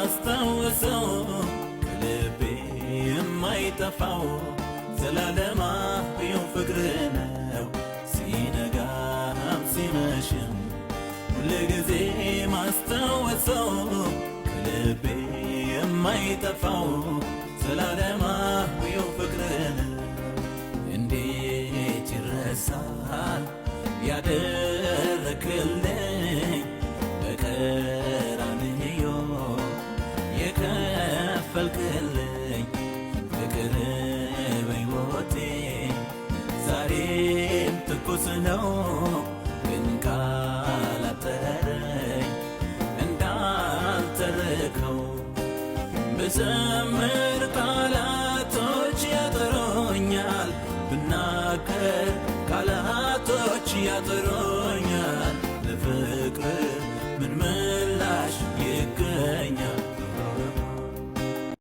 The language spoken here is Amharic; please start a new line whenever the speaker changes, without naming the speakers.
ማስታወሰው ከልቤ የማይጠፋው ዘላለማዊው ፍቅር ነው ሲነጋም ሲመሽም ሁልጊዜ ማስታወሰው ከልቤ የማይጠፋው ዘላለማዊው ፍቅር ነው እንዴት ይረሳል ያደረክልኝ በቀራንዮ የከፈልክልኝ ፍቅር በሕይወቴ ዛሬም ትኩስ ነው ግን ካላጠረኝ እንዳልተረከው ብዘምር ቃላቶች ያጥሩኛል ብናገር ቃላቶች ያጥሩኛል